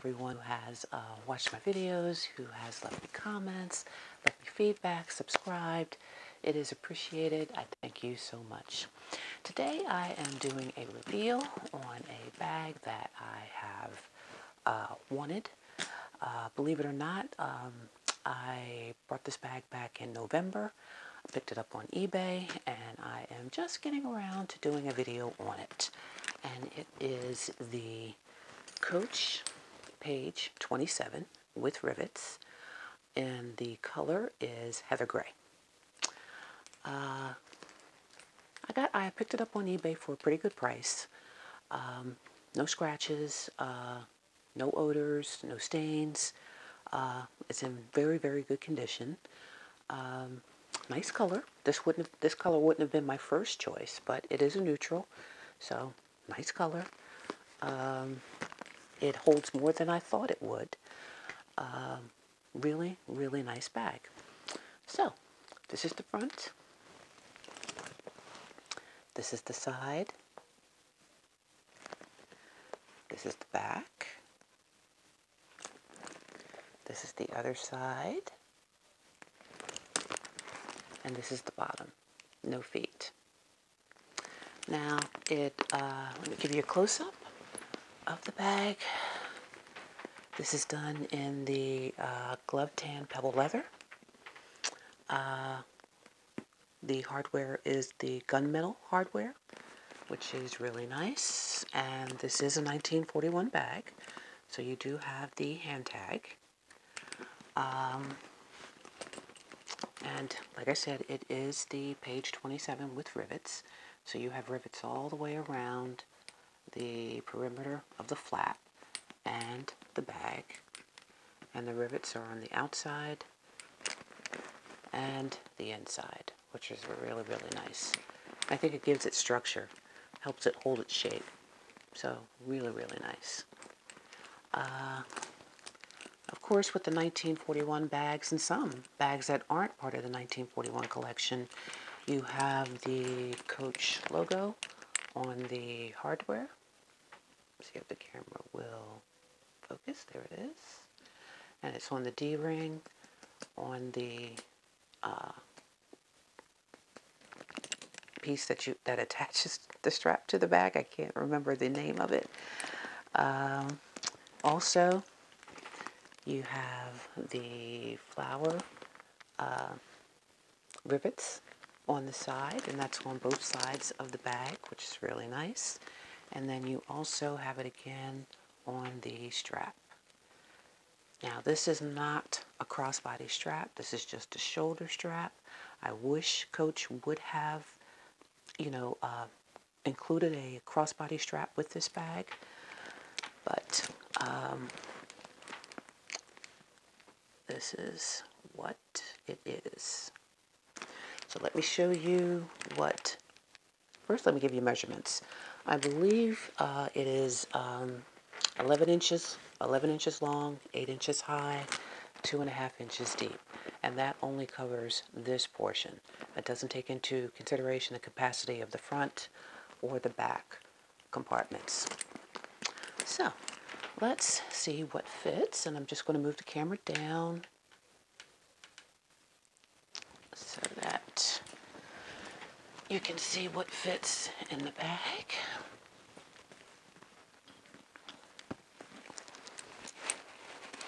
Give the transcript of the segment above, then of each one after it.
everyone who has watched my videos, who has left me comments, left me feedback, subscribed. It is appreciated. I thank you so much. Today I am doing a reveal on a bag that I have wanted. Believe it or not, I brought this bag back in November. I picked it up on eBay and I am just getting around to doing a video on it. And it is the Coach page 27 with rivets, and the color is heather gray. I picked it up on eBay for a pretty good price. No scratches, no odors, no stains. It's in very, very good condition. Nice color. This color wouldn't have been my first choice, but it is a neutral, so nice color. It holds more than I thought it would. Really, really nice bag. So, this is the front. This is the side. This is the back. This is the other side. And this is the bottom. No feet. Now, let me give you a close-up of the bag. This is done in the glove tan pebble leather. The hardware is the gunmetal hardware, which is really nice. And this is a 1941 bag, so you do have the hand tag. And like I said, it is the page 27 with rivets. So you have rivets all the way around the perimeter of the flap and the bag. And the rivets are on the outside and the inside, which is really, really nice. I think it gives it structure, helps it hold its shape. So really, really nice. Of course, with the 1941 bags and some bags that aren't part of the 1941 collection, you have the Coach logo on the hardware. See if the camera will focus. There it is. And it's on the D-ring, on the piece that attaches the strap to the bag. I can't remember the name of it. Also, you have the flower rivets on the side, and that's on both sides of the bag, which is really nice. And then you also have it again on the strap. Now, this is not a crossbody strap. This is just a shoulder strap. I wish Coach would have, included a crossbody strap with this bag, but this is what it is. So let me show you first let me give you measurements. I believe it is 11 inches long, 8 inches high, 2.5 inches deep. And that only covers this portion. It doesn't take into consideration the capacity of the front or the back compartments. So let's see what fits, and I'm just going to move the camera down so that you can see what fits in the bag.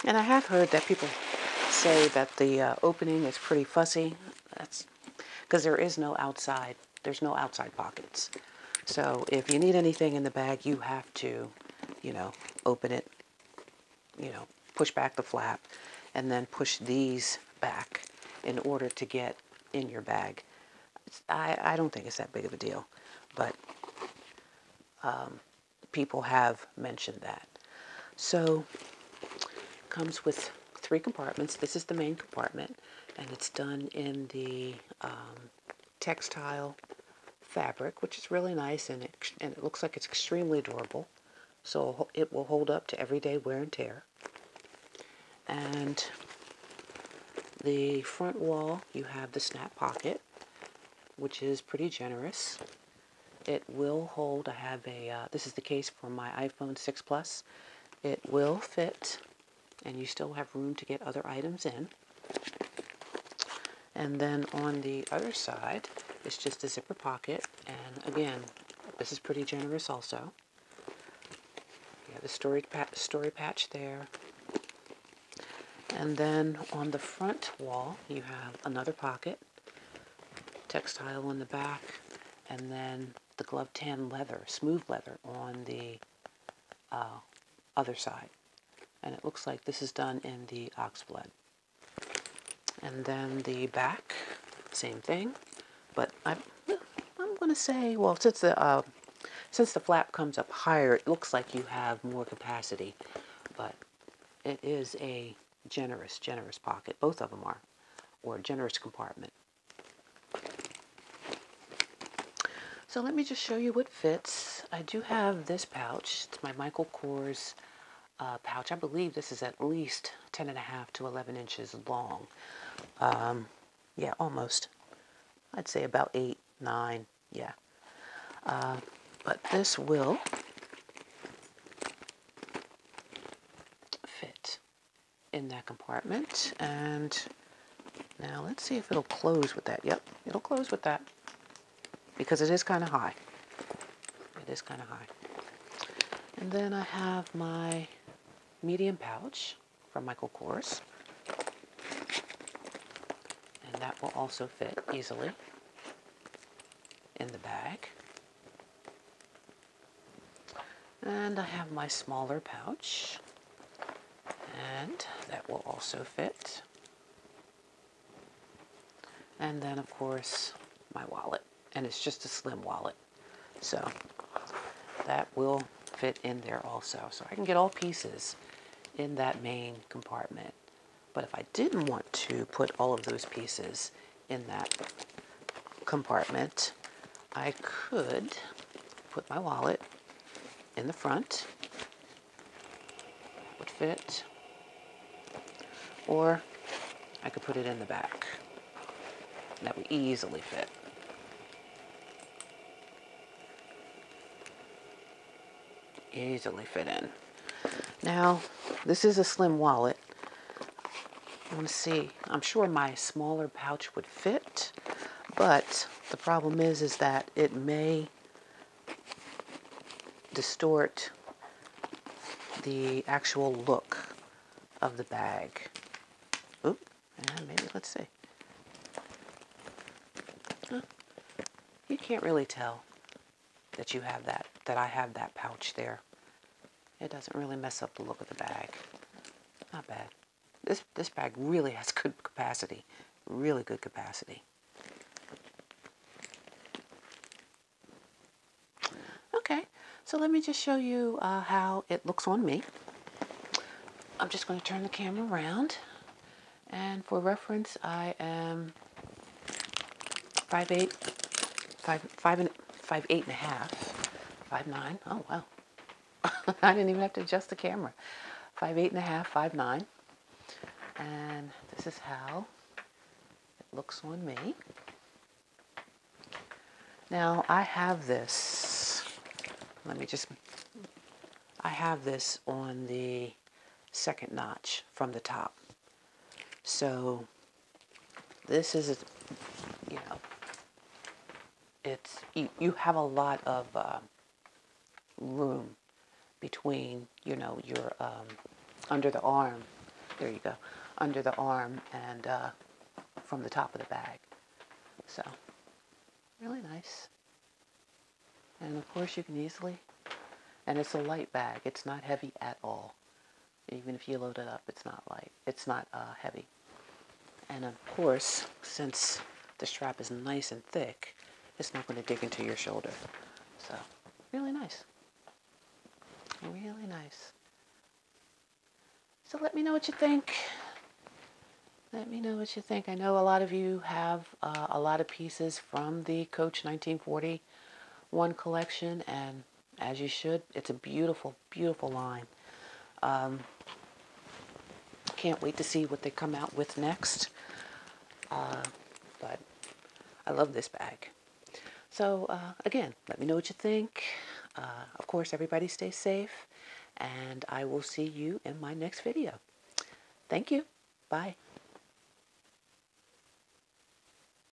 And I have heard that people say that the opening is pretty fussy. That's because there's no outside pockets. So if you need anything in the bag, you have to, open it, push back the flap, and then push these back in order to get in your bag. I don't think it's that big of a deal, but people have mentioned that. So comes with 3 compartments. This is the main compartment, and it's done in the textile fabric, which is really nice, and it looks like it's extremely durable, so it will hold up to everyday wear and tear. And the front wall, you have the snap pocket, which is pretty generous. It will hold, I have this is the case for my iPhone 6 Plus. it will fit, and you still have room to get other items in. And then on the other side, it's just a zipper pocket, and again, this is pretty generous also. You have the story patch there. And then on the front wall, you have another pocket, textile on the back, and then the glove tan leather, smooth leather on the other side. And it looks like this is done in the oxblood. And then the back, same thing, but I'm going to say, well, since the flap comes up higher, it looks like you have more capacity, but it is a generous pocket. Both of them are, or a generous compartment. So let me just show you what fits. I do have this pouch. It's my Michael Kors pouch. I believe this is at least 10.5 to 11 inches long. Yeah, almost. I'd say about 8, 9, yeah. But this will fit in that compartment. And now let's see if it'll close with that. Yep, it'll close with that, because it is kind of high. It is kind of high. And then I have my medium pouch from Michael Kors. And that will also fit easily in the bag. And I have my smaller pouch, and that will also fit. And then, of course, my wallet, and it's just a slim wallet, so that will fit in there also. So I can get all pieces in that main compartment. But if I didn't want to put all of those pieces in that compartment, I could put my wallet in the front. That would fit. Or I could put it in the back. That would easily fit. Easily fit in. Now, this is a slim wallet. I want to see. I'm sure my smaller pouch would fit, but the problem is that it may distort the actual look of the bag. Oop, and maybe let's see. You can't really tell that you have that I have that pouch there. It doesn't really mess up the look of the bag. Not bad. This bag really has good capacity. Really good capacity. Okay, so let me just show you how it looks on me. I'm just going to turn the camera around. And for reference, I am 5'8", 5'8" and a half, 5'9". Oh, wow. I didn't even have to adjust the camera. 5'8" and a half, 5'9". And this is how it looks on me. Now, I have this. I have this on the second notch from the top. So this is, you have a lot of room between, your under the arm. There you go, under the arm and from the top of the bag. So really nice. And of course you can easily, and it's a light bag. It's not heavy at all. Even if you load it up, it's not light. It's not heavy. And of course, since the strap is nice and thick, it's not going to dig into your shoulder. So, really nice. Really nice. So let me know what you think. Let me know what you think. I know a lot of you have a lot of pieces from the Coach 1941 collection, and as you should. It's a beautiful, beautiful line. Can't wait to see what they come out with next. But I love this bag. So again, let me know what you think. Of course, everybody stay safe. and I will see you in my next video. Thank you. Bye.